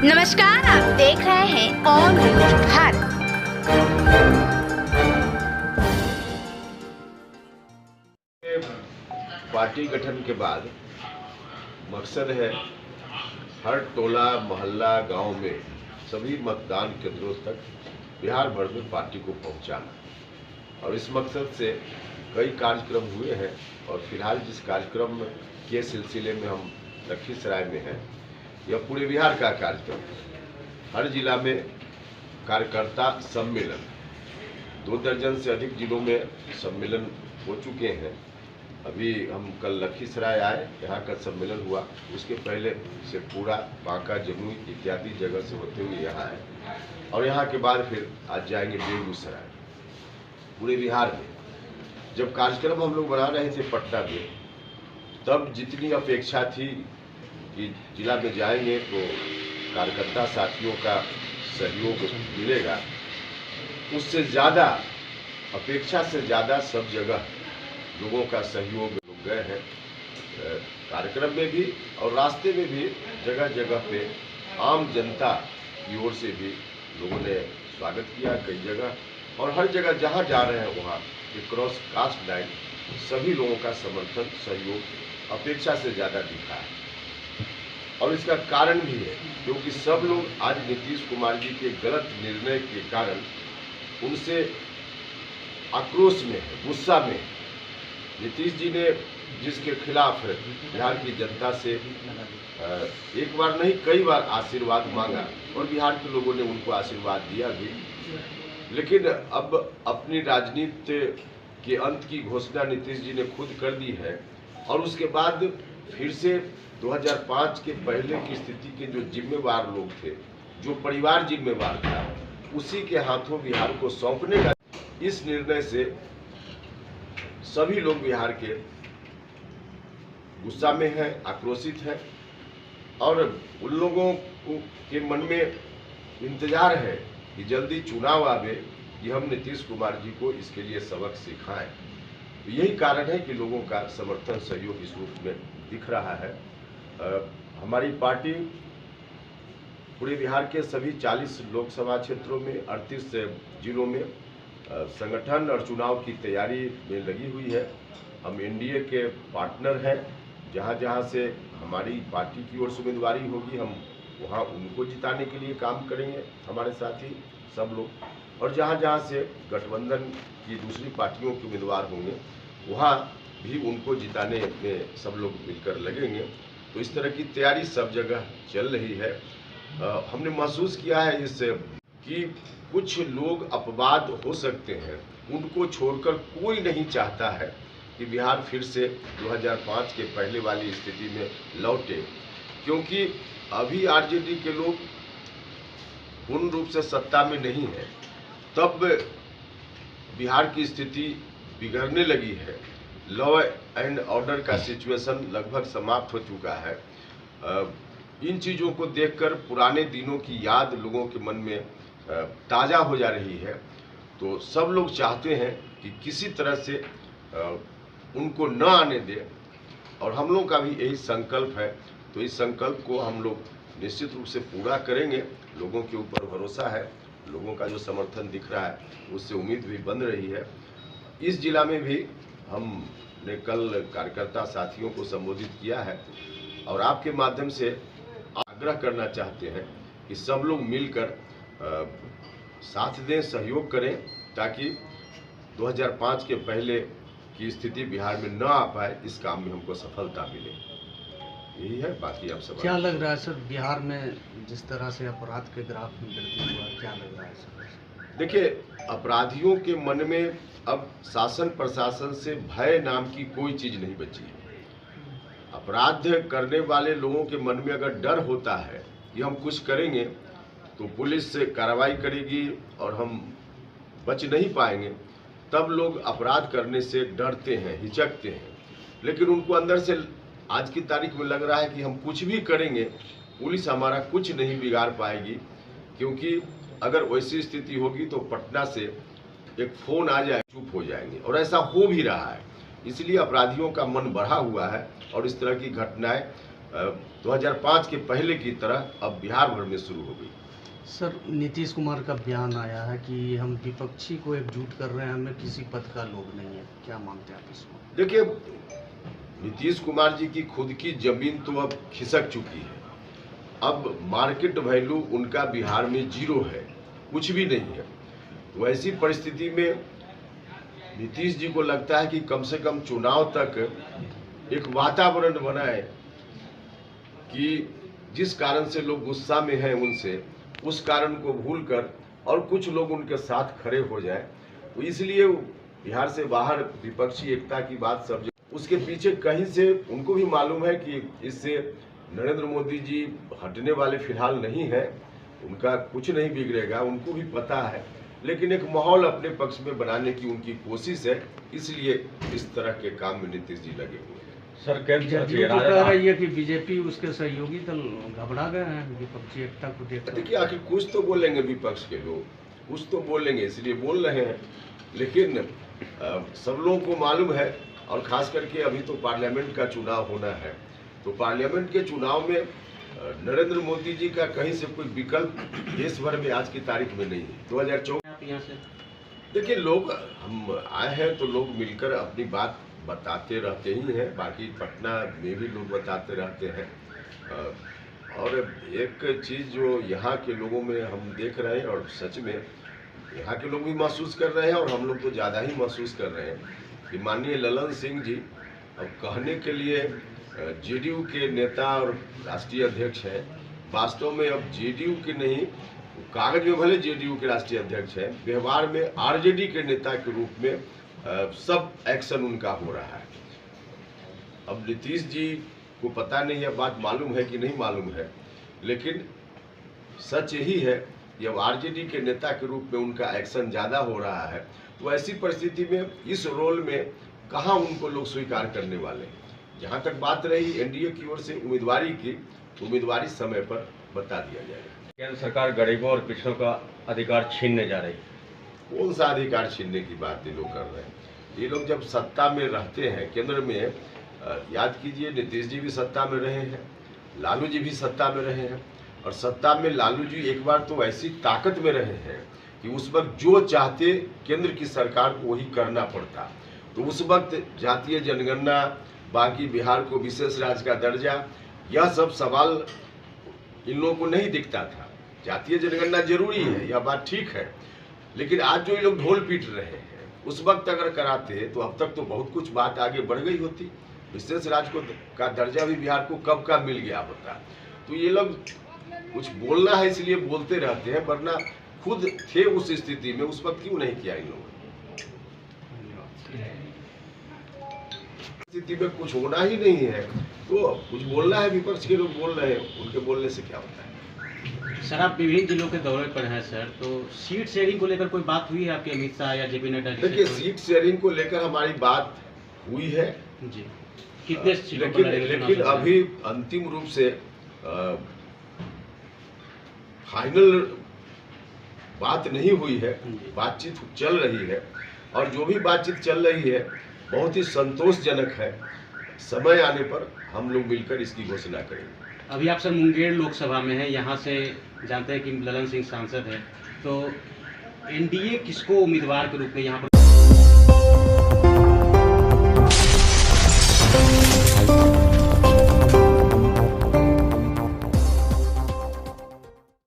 नमस्कार, आप देख रहे हैं ऑन न्यूज भारत। पार्टी गठन के बाद मकसद है हर टोला मोहल्ला गांव में सभी मतदान केंद्रों तक बिहार भर में पार्टी को पहुंचाना, और इस मकसद से कई कार्यक्रम हुए हैं। और फिलहाल जिस कार्यक्रम के सिलसिले में हम लखीसराय में हैं, यह पूरे बिहार का कार्यक्रम है। हर जिला में कार्यकर्ता सम्मेलन, 2 दर्जन से अधिक जिलों में सम्मेलन हो चुके हैं। अभी हम कल लखीसराय आए, यहाँ का सम्मेलन हुआ। उसके पहले से पूरा बांका, जमुई इत्यादि जगह से होते हुए यहाँ आए, और यहाँ के बाद फिर आज जाएंगे बेगूसराय। पूरे बिहार में जब कार्यक्रम हम लोग बना रहे थे पटना में, तब जितनी अपेक्षा थी कि जिला में जाएंगे तो कार्यकर्ता साथियों का सहयोग मिलेगा, उससे ज़्यादा, अपेक्षा से ज़्यादा सब जगह लोगों का सहयोग लोग गए हैं। कार्यक्रम में भी और रास्ते में भी जगह जगह पे आम जनता की ओर से भी लोगों ने स्वागत किया कई जगह, और हर जगह जहाँ जा रहे हैं वहाँ क्रॉस कास्ट लाइन सभी लोगों का समर्थन, सहयोग अपेक्षा से ज़्यादा दिखा है। और इसका कारण भी है क्योंकि सब लोग आज नीतीश कुमार जी के गलत निर्णय के कारण उनसे आक्रोश में है, गुस्सा में है। नीतीश जी ने जिसके खिलाफ बिहार की जनता से एक बार नहीं कई बार आशीर्वाद मांगा, और बिहार के लोगों ने उनको आशीर्वाद दिया भी। लेकिन अब अपनी राजनीति के अंत की घोषणा नीतीश जी ने खुद कर दी है, और उसके बाद फिर से 2005 के पहले की स्थिति के जो जिम्मेवार लोग थे, जो परिवार जिम्मेवार था, उसी के हाथों बिहार को सौंपने का इस निर्णय से सभी लोग बिहार के गुस्सा में हैं, आक्रोशित हैं, और उन लोगों के मन में इंतजार है कि जल्दी चुनाव आवे कि हम नीतीश कुमार जी को इसके लिए सबक सिखाएं। तो यही कारण है कि लोगों का समर्थन, सहयोग इस रूप में दिख रहा है। हमारी पार्टी पूरे बिहार के सभी 40 लोकसभा क्षेत्रों में 38 जिलों में संगठन और चुनाव की तैयारी में लगी हुई है। हम एनडीए के पार्टनर हैं। जहां जहां से हमारी पार्टी की ओर से उम्मीदवारी होगी, हम वहां उनको जिताने के लिए काम करेंगे, हमारे साथी सब लोग। और जहां जहां से गठबंधन की दूसरी पार्टियों के उम्मीदवार होंगे, वहां भी उनको जिताने में सब लोग मिलकर लगेंगे। तो इस तरह की तैयारी सब जगह चल रही है। हमने महसूस किया है इससे कि कुछ लोग अपवाद हो सकते हैं, उनको छोड़कर कोई नहीं चाहता है कि बिहार फिर से 2005 के पहले वाली स्थिति में लौटे, क्योंकि अभी आरजेडी के लोग पूर्ण रूप से सत्ता में नहीं है। तब बिहार की स्थिति बिगड़ने लगी है, लॉ एंड ऑर्डर का सिचुएशन लगभग समाप्त हो चुका है। इन चीज़ों को देखकर पुराने दिनों की याद लोगों के मन में ताज़ा हो जा रही है। तो सब लोग चाहते हैं कि किसी तरह से उनको न आने दे, और हम लोग का भी यही संकल्प है। तो इस संकल्प को हम लोग निश्चित रूप से पूरा करेंगे। लोगों के ऊपर भरोसा है, लोगों का जो समर्थन दिख रहा है उससे उम्मीद भी बन रही है। इस जिला में भी हमने कल कार्यकर्ता साथियों को संबोधित किया है, और आपके माध्यम से आग्रह करना चाहते हैं कि सब लोग मिलकर साथ दें, सहयोग करें, ताकि 2005 के पहले की स्थिति बिहार में न आ पाए। इस काम में हमको सफलता मिले, यही है। बाकी आप सब क्या लग रहा है सर, बिहार में जिस तरह से अपराध के ग्राफ में वृद्धि हुआ, क्या लग रहा है सर? देखिए, अपराधियों के मन में अब शासन प्रशासन से भय नाम की कोई चीज नहीं बची है। अपराध करने वाले लोगों के मन में अगर डर होता है कि हम कुछ करेंगे तो पुलिस से कार्रवाई करेगी और हम बच नहीं पाएंगे, तब लोग अपराध करने से डरते हैं, हिचकते हैं। लेकिन उनको अंदर से आज की तारीख में लग रहा है कि हम कुछ भी करेंगे, पुलिस हमारा कुछ नहीं बिगाड़ पाएगी, क्योंकि अगर वैसी स्थिति होगी तो पटना से एक फोन आ जाए, चुप हो जाएंगे। और ऐसा हो भी रहा है। इसलिए अपराधियों का मन बढ़ा हुआ है, और इस तरह की घटनाएं 2005 के पहले की तरह अब बिहार भर में शुरू हो गई। सर, नीतीश कुमार का बयान आया है कि हम विपक्षी को एकजुट कर रहे हैं, हमें किसी पद का लोभ नहीं है, क्या मानते हैं आप इसमें? देखिए, नीतीश कुमार जी की खुद की जमीन तो अब खिसक चुकी है। अब मार्केट वैल्यू उनका बिहार में 0 है, कुछ भी नहीं है। तो ऐसी परिस्थिति में नीतीश जी को लगता है कि कम से कम चुनाव तक एक वातावरण बनाए कि जिस कारण से लोग गुस्सा में हैं उनसे, उस कारण को भूलकर और कुछ लोग उनके साथ खड़े हो जाएं। तो इसलिए बिहार से बाहर विपक्षी एकता की बात सब, उसके पीछे कहीं से उनको भी मालूम है कि इससे नरेंद्र मोदी जी हटने वाले फिलहाल नहीं है, उनका कुछ नहीं बिगड़ेगा, उनको भी पता है। लेकिन एक माहौल अपने पक्ष में बनाने की उनकी कोशिश है, इसलिए इस तरह के काम में नीतीश जी लगे हुए हैं। सर, जदयू तो कह रही है कि बीजेपी उसके सहयोगी दल घबरा गए हैं विपक्षी एकता को देखकर। देखिए, आखिर कुछ तो बोलेंगे विपक्ष के लोग, कुछ तो बोलेंगे, इसलिए बोल रहे हैं। लेकिन सब लोगों को मालूम है, और खास करके अभी तो पार्लियामेंट का चुनाव होना है, तो पार्लियामेंट के चुनाव में नरेंद्र मोदी जी का कहीं से कोई विकल्प देश भर में आज की तारीख में नहीं है। 2024 से देखिए, लोग हम आए हैं तो लोग मिलकर अपनी बात बताते रहते ही हैं। बाकी पटना में भी लोग बताते रहते हैं। और एक चीज़ जो यहाँ के लोगों में हम देख रहे हैं, और सच में यहाँ के लोग भी महसूस कर रहे हैं और हम लोग तो ज़्यादा ही महसूस कर रहे हैं कि माननीय ललन सिंह जी अब कहने के लिए जेडीयू के नेता और राष्ट्रीय अध्यक्ष हैं, वास्तव में अब जेडीयू के नहीं, कागज में भले जेडीयू के राष्ट्रीय अध्यक्ष हैं, व्यवहार में आरजेडी के नेता के रूप में सब एक्शन उनका हो रहा है। अब नीतीश जी को पता नहीं है, बात मालूम है कि नहीं मालूम है, लेकिन सच यही है कि अब आरजेडी के नेता के रूप में उनका एक्शन ज़्यादा हो रहा है। तो ऐसी परिस्थिति में इस रोल में कहाँ उनको लोग स्वीकार करने वाले हैं। जहाँ तक बात रही एनडीए की ओर से उम्मीदवारी की, उम्मीदवारी समय पर बता दिया जाएगा। केंद्र सरकार गरीबों और पिछड़ों का अधिकार छीनने जा रही है। कौन सा अधिकार छीनने की बात ये लोग कर रहे हैं? ये लोग जब सत्ता में रहते हैं केंद्र में, याद कीजिए नीतीश जी भी सत्ता में रहे हैं, लालू जी भी सत्ता में रहे हैं, और सत्ता में लालू जी एक बार तो ऐसी ताकत में रहे हैं कि उस वक्त जो चाहते केंद्र की सरकार को वही करना पड़ता। तो उस वक्त जातीय जनगणना, बाकी बिहार को विशेष राज्य का दर्जा, यह सब सवाल इन लोगों को नहीं दिखता था। जातीय जनगणना जरूरी है, यह बात ठीक है, लेकिन आज जो ये लोग ढोल पीट रहे हैं, उस वक्त अगर कराते तो अब तक तो बहुत कुछ बात आगे बढ़ गई होती। विशेष राज्य का दर्जा भी बिहार को कब का मिल गया होता। तो ये लोग कुछ बोलना है इसलिए बोलते रहते हैं, वरना खुद थे उस स्थिति में, उस वक्त क्यों नहीं किया इन लोगों ने? स्थिति में कुछ होना ही नहीं है तो कुछ बोलना है। विपक्ष के लोग बोल रहे हैं, उनके बोलने से क्या होता है? सर, आप विभिन्न जिलों के दौरे पर हैं सर, तो सीट शेयरिंग को लेकर कोई बात हुई है आपके अमित शाह या जेपी नड्डा? देखिए, सीट शेयरिंग को लेकर हमारी बात हुई है जी, कितने सीटों पर लेकिन अभी अंतिम रूप से फाइनल बात नहीं हुई है। बातचीत चल रही है, और जो भी बातचीत चल रही है बहुत ही संतोषजनक है। समय आने पर हम लोग मिलकर इसकी घोषणा करेंगे। अभी आप सर मुंगेर लोकसभा में हैं, यहाँ से जानते हैं कि ललन सिंह सांसद है, तो एनडीए किसको उम्मीदवार के रूप में यहाँ पर